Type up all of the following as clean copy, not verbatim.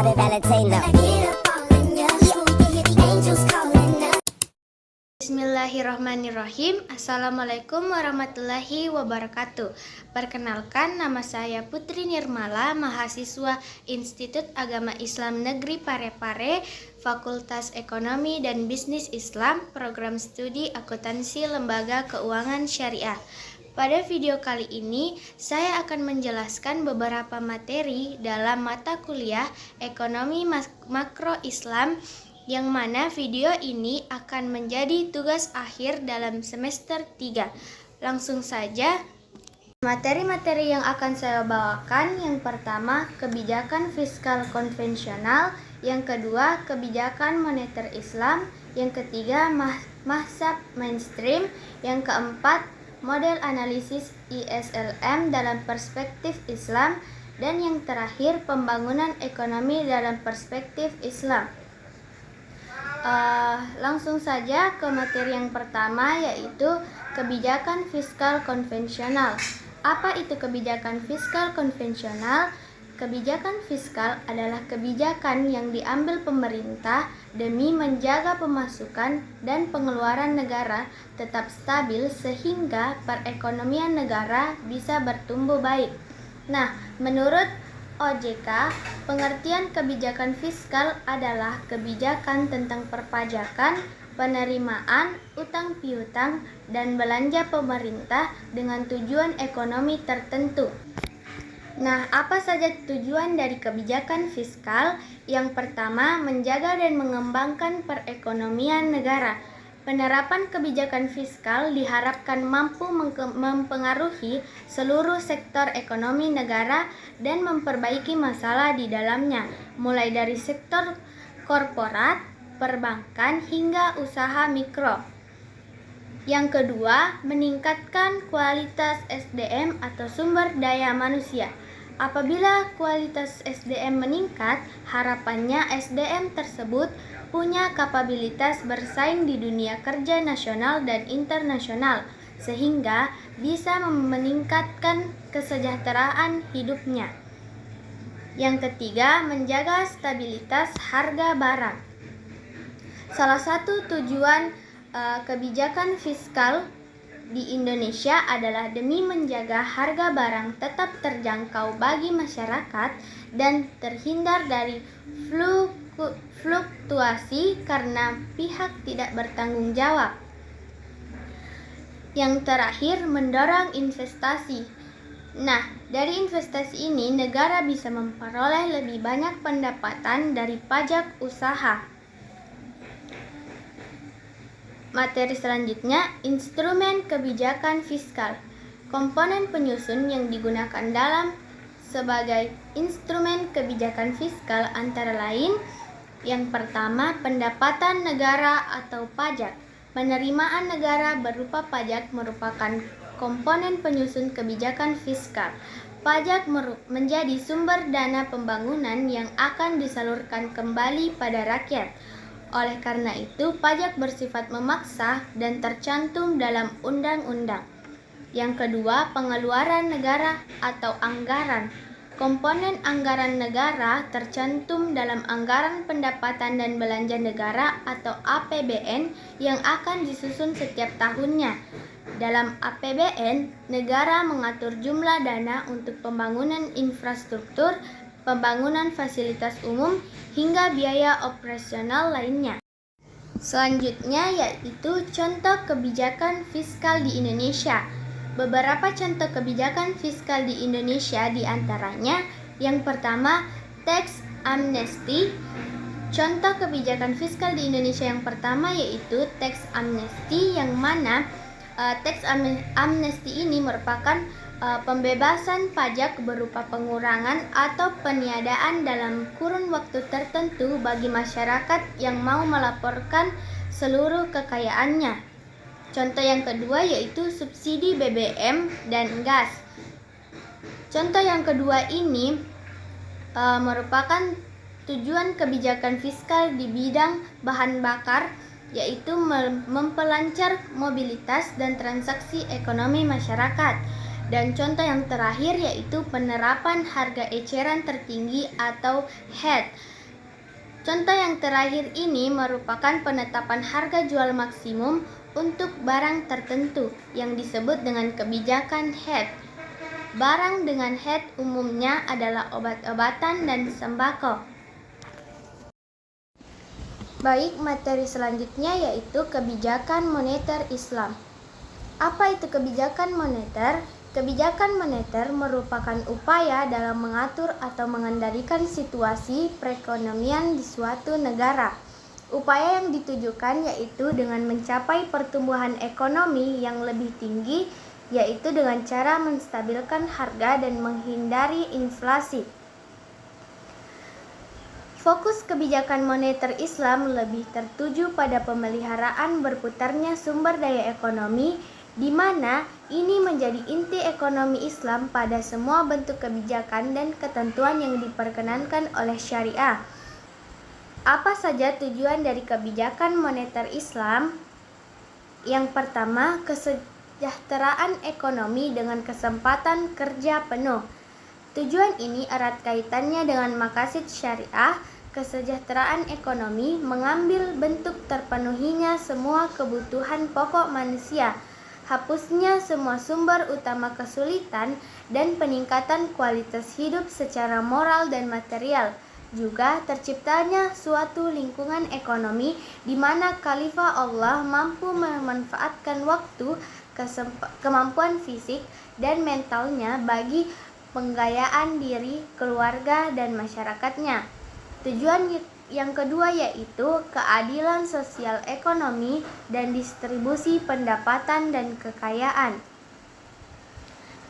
Bobby Valentino. Bismillahirrahmanirrahim. Assalamualaikum warahmatullahi wabarakatuh. Perkenalkan, nama saya Putri Nirmala, mahasiswa Institut Agama Islam Negeri Parepare, Fakultas Ekonomi dan Bisnis Islam, Program Studi Akuntansi Lembaga Keuangan Syariah. Pada video kali ini, saya akan menjelaskan beberapa materi dalam mata kuliah Ekonomi Makro Islam, yang mana video ini akan menjadi tugas akhir dalam semester 3. Langsung saja, materi-materi yang akan saya bawakan: yang pertama, kebijakan fiskal konvensional; yang kedua, kebijakan moneter Islam; yang ketiga, mazhab mainstream; yang keempat, model analisis ISLM dalam perspektif Islam; dan yang terakhir, pembangunan ekonomi dalam perspektif Islam. Langsung saja ke materi yang pertama, yaitu kebijakan fiskal konvensional. Apa itu kebijakan fiskal konvensional? Kebijakan fiskal adalah kebijakan yang diambil pemerintah demi menjaga pemasukan dan pengeluaran negara tetap stabil sehingga perekonomian negara bisa bertumbuh baik. Nah, menurut OJK, pengertian kebijakan fiskal adalah kebijakan tentang perpajakan, penerimaan, utang piutang, dan belanja pemerintah dengan tujuan ekonomi tertentu. Nah, apa saja tujuan dari kebijakan fiskal? Yang pertama, menjaga dan mengembangkan perekonomian negara. Penerapan kebijakan fiskal diharapkan mampu mempengaruhi seluruh sektor ekonomi negara dan memperbaiki masalah di dalamnya, mulai dari sektor korporat, perbankan, hingga usaha mikro. Yang kedua, meningkatkan kualitas SDM atau sumber daya manusia. Apabila kualitas SDM meningkat, harapannya SDM tersebut punya kapabilitas bersaing di dunia kerja nasional dan internasional, sehingga bisa meningkatkan kesejahteraan hidupnya. Yang ketiga, menjaga stabilitas harga barang. Salah satu tujuan kebijakan fiskal di Indonesia adalah demi menjaga harga barang tetap terjangkau bagi masyarakat dan terhindar dari fluktuasi karena pihak tidak bertanggung jawab. Yang terakhir, mendorong investasi. Nah, dari investasi ini negara bisa memperoleh lebih banyak pendapatan dari pajak usaha. Materi selanjutnya, instrumen kebijakan fiskal. Komponen penyusun yang digunakan dalam sebagai instrumen kebijakan fiskal antara lain: yang pertama, pendapatan negara atau pajak. Penerimaan negara berupa pajak merupakan komponen penyusun kebijakan fiskal. Pajak menjadi sumber dana pembangunan yang akan disalurkan kembali pada rakyat. Oleh karena itu, pajak bersifat memaksa dan tercantum dalam undang-undang. Yang kedua, pengeluaran negara atau anggaran. Komponen anggaran negara tercantum dalam anggaran pendapatan dan belanja negara atau APBN yang akan disusun setiap tahunnya. Dalam APBN, negara mengatur jumlah dana untuk pembangunan infrastruktur, pembangunan fasilitas umum, hingga biaya operasional lainnya. Selanjutnya yaitu contoh kebijakan fiskal di Indonesia. Beberapa contoh kebijakan fiskal di Indonesia diantaranya: yang pertama, tax amnesty. Contoh kebijakan fiskal di Indonesia yang pertama yaitu tax amnesty, yang mana tax amnesty ini merupakan pembebasan pajak berupa pengurangan atau peniadaan dalam kurun waktu tertentu bagi masyarakat yang mau melaporkan seluruh kekayaannya. Contoh yang kedua yaitu subsidi BBM dan gas. Contoh yang kedua ini merupakan tujuan kebijakan fiskal di bidang bahan bakar, yaitu memperlancar mobilitas dan transaksi ekonomi masyarakat. Dan contoh yang terakhir yaitu penerapan harga eceran tertinggi atau HET. Contoh yang terakhir ini merupakan penetapan harga jual maksimum untuk barang tertentu yang disebut dengan kebijakan HET. Barang dengan HET umumnya adalah obat-obatan dan sembako. Baik, materi selanjutnya yaitu kebijakan moneter Islam. Apa itu kebijakan moneter? Kebijakan moneter merupakan upaya dalam mengatur atau mengendalikan situasi perekonomian di suatu negara. Upaya yang ditujukan yaitu dengan mencapai pertumbuhan ekonomi yang lebih tinggi, yaitu dengan cara menstabilkan harga dan menghindari inflasi. Fokus kebijakan moneter Islam lebih tertuju pada pemeliharaan berputarnya sumber daya ekonomi, di mana ini menjadi inti ekonomi Islam pada semua bentuk kebijakan dan ketentuan yang diperkenankan oleh syariah. Apa saja tujuan dari kebijakan moneter Islam? Yang pertama, kesejahteraan ekonomi dengan kesempatan kerja penuh. Tujuan ini erat kaitannya dengan maqasid syariah. Kesejahteraan ekonomi mengambil bentuk terpenuhinya semua kebutuhan pokok manusia, hapusnya semua sumber utama kesulitan, dan peningkatan kualitas hidup secara moral dan material. Juga terciptanya suatu lingkungan ekonomi di mana khalifah Allah mampu memanfaatkan waktu, kemampuan fisik, dan mentalnya bagi penggayaan diri, keluarga, dan masyarakatnya. Tujuan yang kedua yaitu keadilan sosial ekonomi dan distribusi pendapatan dan kekayaan.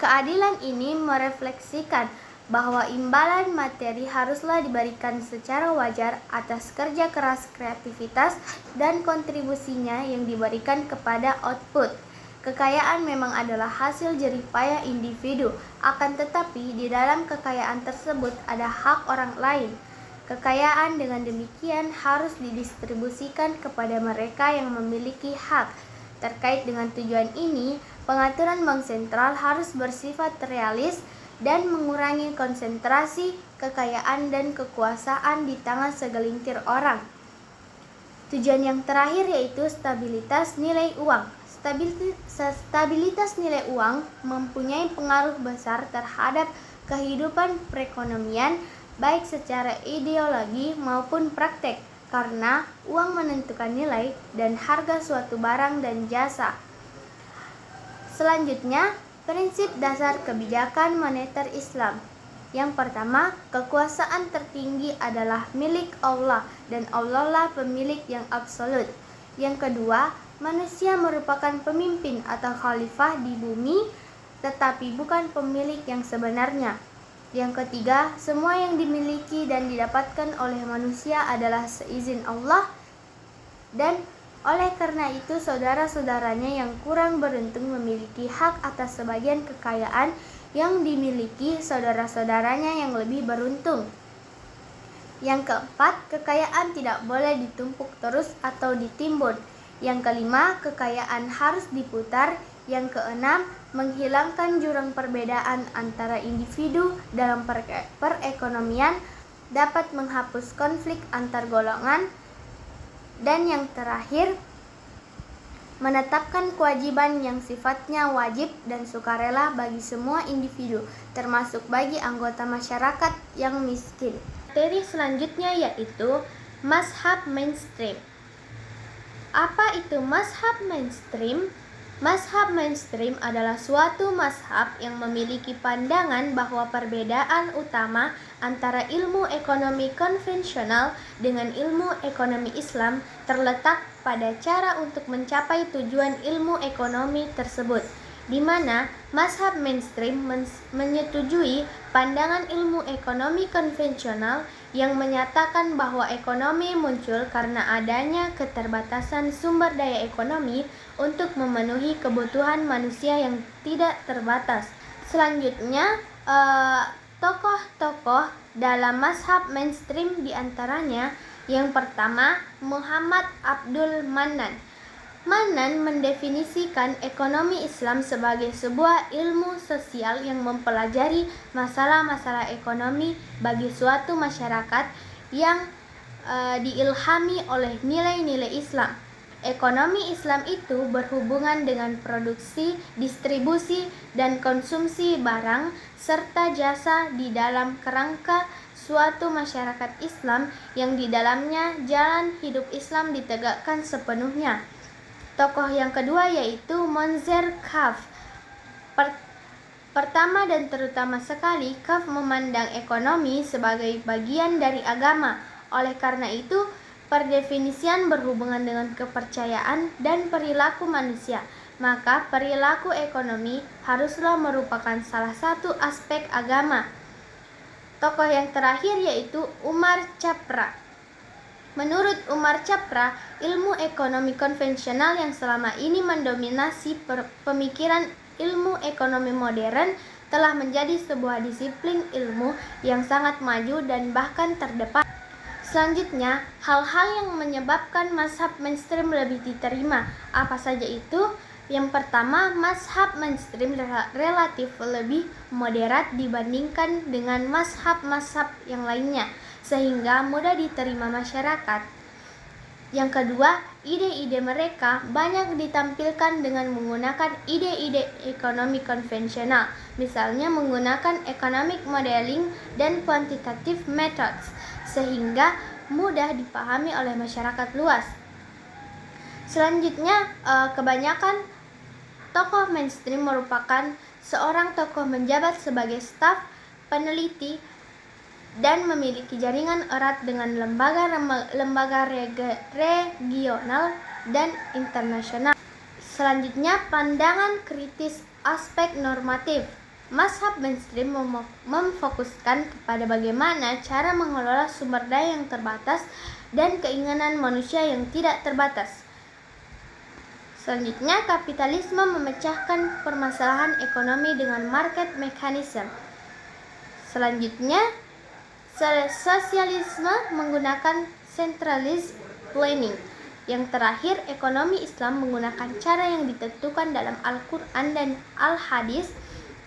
Keadilan ini merefleksikan bahwa imbalan materi haruslah diberikan secara wajar atas kerja keras, kreativitas, dan kontribusinya yang diberikan kepada output. Kekayaan memang adalah hasil jerih payah individu, akan tetapi di dalam kekayaan tersebut ada hak orang lain. Kekayaan dengan demikian harus didistribusikan kepada mereka yang memiliki hak. Terkait dengan tujuan ini, pengaturan bank sentral harus bersifat realis dan mengurangi konsentrasi kekayaan dan kekuasaan di tangan segelintir orang. Tujuan yang terakhir yaitu stabilitas nilai uang. Stabilitas nilai uang mempunyai pengaruh besar terhadap kehidupan perekonomian, baik secara ideologi maupun praktek, karena uang menentukan nilai dan harga suatu barang dan jasa. Selanjutnya, prinsip dasar kebijakan moneter Islam. Yang pertama, kekuasaan tertinggi adalah milik Allah dan Allah lah pemilik yang absolut. Yang kedua, manusia merupakan pemimpin atau khalifah di bumi, tetapi bukan pemilik yang sebenarnya. Yang ketiga, semua yang dimiliki dan didapatkan oleh manusia adalah seizin Allah, dan oleh karena itu saudara-saudaranya yang kurang beruntung memiliki hak atas sebagian kekayaan yang dimiliki saudara-saudaranya yang lebih beruntung. Yang keempat, kekayaan tidak boleh ditumpuk terus atau ditimbun. Yang kelima, kekayaan harus diputar. Yang keenam, menghilangkan jurang perbedaan antara individu dalam perekonomian, dapat menghapus konflik antar golongan. Dan yang terakhir, menetapkan kewajiban yang sifatnya wajib dan sukarela bagi semua individu, termasuk bagi anggota masyarakat yang miskin. Materi selanjutnya yaitu mazhab mainstream. Apa itu mazhab mainstream? Mazhab mainstream adalah suatu mazhab yang memiliki pandangan bahwa perbedaan utama antara ilmu ekonomi konvensional dengan ilmu ekonomi Islam terletak pada cara untuk mencapai tujuan ilmu ekonomi tersebut, di mana mazhab mainstream menyetujui pandangan ilmu ekonomi konvensional yang menyatakan bahwa ekonomi muncul karena adanya keterbatasan sumber daya ekonomi untuk memenuhi kebutuhan manusia yang tidak terbatas. Selanjutnya, tokoh-tokoh dalam mazhab mainstream diantaranya yang pertama Muhammad Abdul Manan. Manan mendefinisikan ekonomi Islam sebagai sebuah ilmu sosial yang mempelajari masalah-masalah ekonomi bagi suatu masyarakat yang diilhami oleh nilai-nilai Islam. Ekonomi Islam itu berhubungan dengan produksi, distribusi, dan konsumsi barang serta jasa di dalam kerangka suatu masyarakat Islam yang di dalamnya jalan hidup Islam ditegakkan sepenuhnya. Tokoh yang kedua yaitu Monzer Kaf. Pertama dan terutama sekali, Kaf memandang ekonomi sebagai bagian dari agama. Oleh karena itu, perdefinisian berhubungan dengan kepercayaan dan perilaku manusia. Maka perilaku ekonomi haruslah merupakan salah satu aspek agama. Tokoh yang terakhir yaitu Umar Chapra. Menurut Umar Chapra, ilmu ekonomi konvensional yang selama ini mendominasi pemikiran ilmu ekonomi modern telah menjadi sebuah disiplin ilmu yang sangat maju dan bahkan terdepan. Selanjutnya, hal-hal yang menyebabkan mazhab mainstream lebih diterima. Apa saja itu? Yang pertama, mazhab mainstream relatif lebih moderat dibandingkan dengan mazhab-mazhab yang lainnya, sehingga mudah diterima masyarakat. Yang kedua, ide-ide mereka banyak ditampilkan dengan menggunakan ide-ide ekonomi konvensional, misalnya menggunakan economic modeling dan quantitative methods, sehingga mudah dipahami oleh masyarakat luas. Selanjutnya, kebanyakan tokoh mainstream merupakan seorang tokoh menjabat sebagai staf peneliti dan memiliki jaringan erat dengan lembaga regional dan internasional. Selanjutnya, pandangan kritis aspek normatif. Mazhab mainstream memfokuskan kepada bagaimana cara mengelola sumber daya yang terbatas dan keinginan manusia yang tidak terbatas. Selanjutnya, kapitalisme memecahkan permasalahan ekonomi dengan market mechanism. Selanjutnya, sosialisme menggunakan centralized planning. Yang terakhir, ekonomi Islam menggunakan cara yang ditentukan dalam Al-Quran dan Al-Hadis,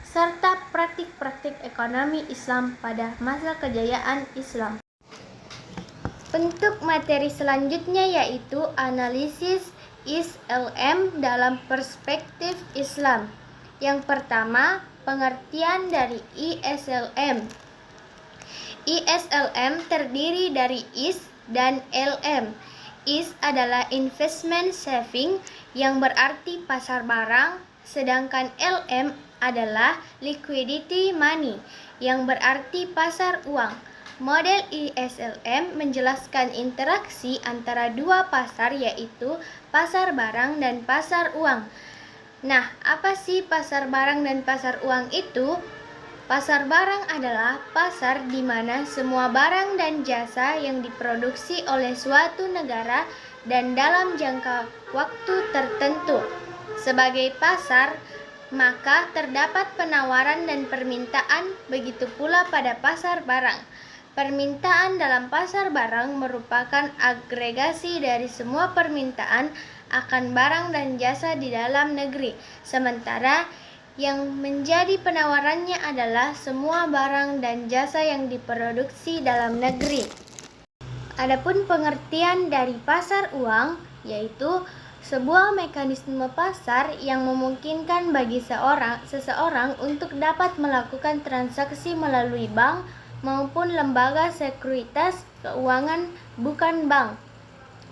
serta praktik-praktik ekonomi Islam pada masa kejayaan Islam. Bentuk materi selanjutnya yaitu analisis ISLM dalam perspektif Islam. Yang pertama, pengertian dari ISLM. ISLM terdiri dari IS dan LM. IS adalah investment saving yang berarti pasar barang, sedangkan LM adalah liquidity money yang berarti pasar uang. Model ISLM menjelaskan interaksi antara dua pasar yaitu pasar barang dan pasar uang. Nah, apa sih pasar barang dan pasar uang itu? Pasar barang adalah pasar di mana semua barang dan jasa yang diproduksi oleh suatu negara dan dalam jangka waktu tertentu. Sebagai pasar, maka terdapat penawaran dan permintaan, begitu pula pada pasar barang. Permintaan dalam pasar barang merupakan agregasi dari semua permintaan akan barang dan jasa di dalam negeri, sementara yang menjadi penawarannya adalah semua barang dan jasa yang diproduksi dalam negeri. Adapun pengertian dari pasar uang yaitu sebuah mekanisme pasar yang memungkinkan bagi seseorang untuk dapat melakukan transaksi melalui bank maupun lembaga sekuritas keuangan bukan bank.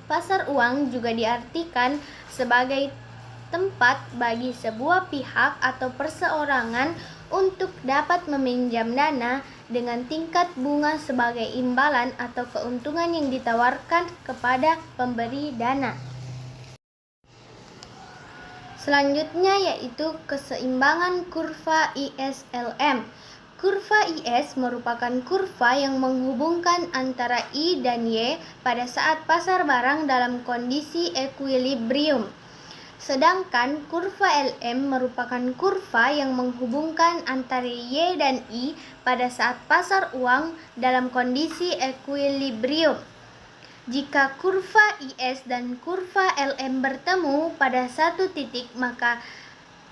Pasar uang juga diartikan sebagai tempat bagi sebuah pihak atau perseorangan untuk dapat meminjam dana dengan tingkat bunga sebagai imbalan atau keuntungan yang ditawarkan kepada pemberi dana. Selanjutnya yaitu keseimbangan kurva ISLM. Kurva IS merupakan kurva yang menghubungkan antara I dan Y pada saat pasar barang dalam kondisi equilibrium. Sedangkan kurva LM merupakan kurva yang menghubungkan antara Y dan I pada saat pasar uang dalam kondisi equilibrium. Jika kurva IS dan kurva LM bertemu pada satu titik, maka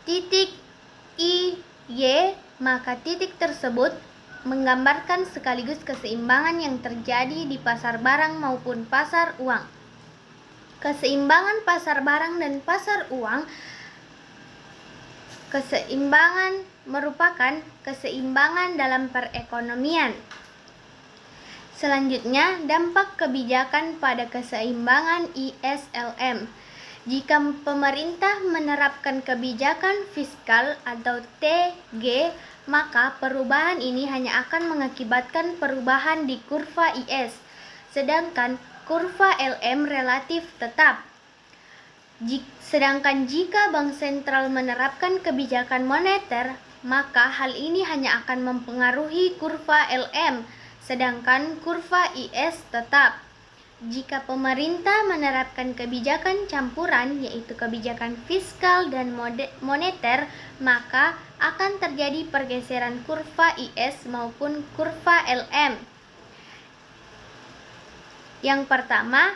titik titik tersebut menggambarkan sekaligus keseimbangan yang terjadi di pasar barang maupun pasar uang. Keseimbangan pasar barang dan pasar uang merupakan keseimbangan dalam perekonomian. Selanjutnya, dampak kebijakan pada keseimbangan ISLM. Jika pemerintah menerapkan kebijakan fiskal atau TG, maka perubahan ini hanya akan mengakibatkan perubahan di kurva IS, sedangkan kurva LM relatif tetap. Sedangkan jika bank sentral menerapkan kebijakan moneter, maka hal ini hanya akan mempengaruhi kurva LM, sedangkan kurva IS tetap. Jika pemerintah menerapkan kebijakan campuran, yaitu kebijakan fiskal dan moneter, maka akan terjadi pergeseran kurva IS maupun kurva LM. Yang pertama,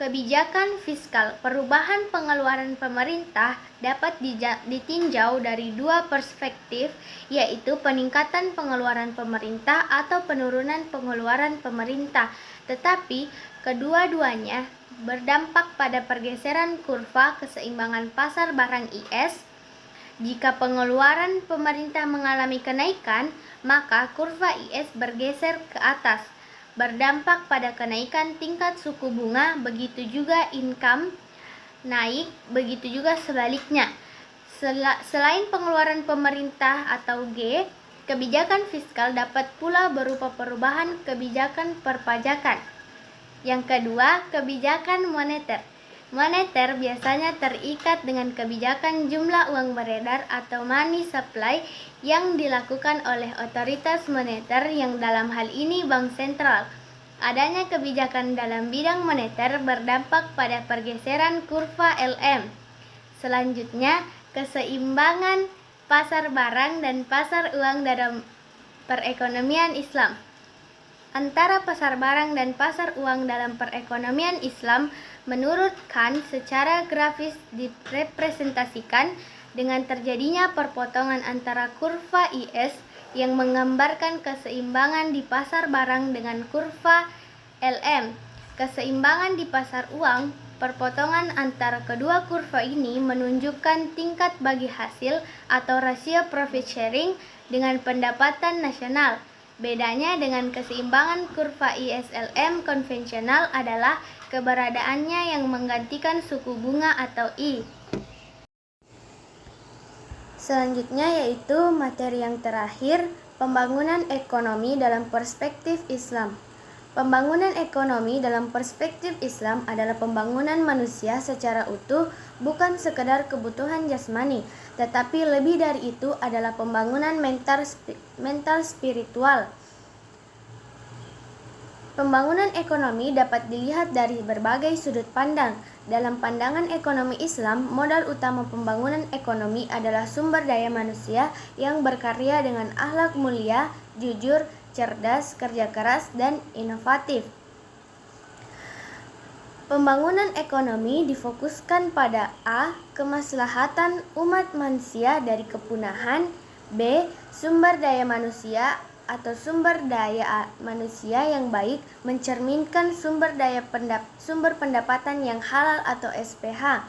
kebijakan fiskal. Perubahan pengeluaran pemerintah dapat ditinjau dari dua perspektif, yaitu peningkatan pengeluaran pemerintah atau penurunan pengeluaran pemerintah. Tetapi kedua-duanya berdampak pada pergeseran kurva keseimbangan pasar barang IS. Jika pengeluaran pemerintah mengalami kenaikan, maka kurva IS bergeser ke atas, berdampak pada kenaikan tingkat suku bunga, begitu juga income naik, begitu juga sebaliknya. Selain pengeluaran pemerintah atau G, kebijakan fiskal dapat pula berupa perubahan kebijakan perpajakan. Yang kedua, kebijakan moneter. Moneter biasanya terikat dengan kebijakan jumlah uang beredar atau money supply yang dilakukan oleh otoritas moneter, yang dalam hal ini bank sentral. Adanya kebijakan dalam bidang moneter berdampak pada pergeseran kurva LM. Selanjutnya, keseimbangan pasar barang dan pasar uang dalam perekonomian Islam. Antara pasar barang dan pasar uang dalam perekonomian Islam menurut Khan secara grafis direpresentasikan dengan terjadinya perpotongan antara kurva IS yang menggambarkan keseimbangan di pasar barang dengan kurva LM. Keseimbangan di pasar uang, perpotongan antara kedua kurva ini menunjukkan tingkat bagi hasil atau rasio profit sharing dengan pendapatan nasional. Bedanya dengan keseimbangan kurva ISLM konvensional adalah keberadaannya yang menggantikan suku bunga atau I. Selanjutnya yaitu materi yang terakhir, pembangunan ekonomi dalam perspektif Islam. Pembangunan ekonomi dalam perspektif Islam adalah pembangunan manusia secara utuh, bukan sekedar kebutuhan jasmani, tetapi lebih dari itu adalah pembangunan mental spiritual. Pembangunan ekonomi dapat dilihat dari berbagai sudut pandang. Dalam pandangan ekonomi Islam, modal utama pembangunan ekonomi adalah sumber daya manusia yang berkarya dengan akhlak mulia, jujur, cerdas, kerja keras, dan inovatif. Pembangunan ekonomi difokuskan pada A. Kemaslahatan umat manusia dari kepunahan, B. Sumber daya manusia atau sumber daya manusia yang baik mencerminkan sumber pendapatan yang halal atau SPH.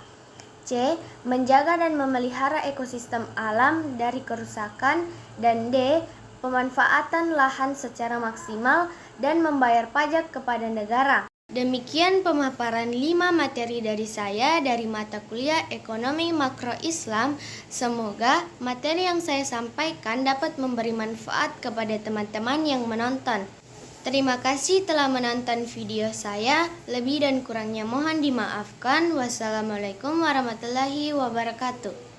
C. Menjaga dan memelihara ekosistem alam dari kerusakan, dan D. Pemanfaatan lahan secara maksimal dan membayar pajak kepada negara. Demikian pemaparan 5 materi dari saya dari mata kuliah Ekonomi Makro Islam. Semoga materi yang saya sampaikan dapat memberi manfaat kepada teman-teman yang menonton. Terima kasih telah menonton video saya. Lebih dan kurangnya mohon dimaafkan. Wassalamualaikum warahmatullahi wabarakatuh.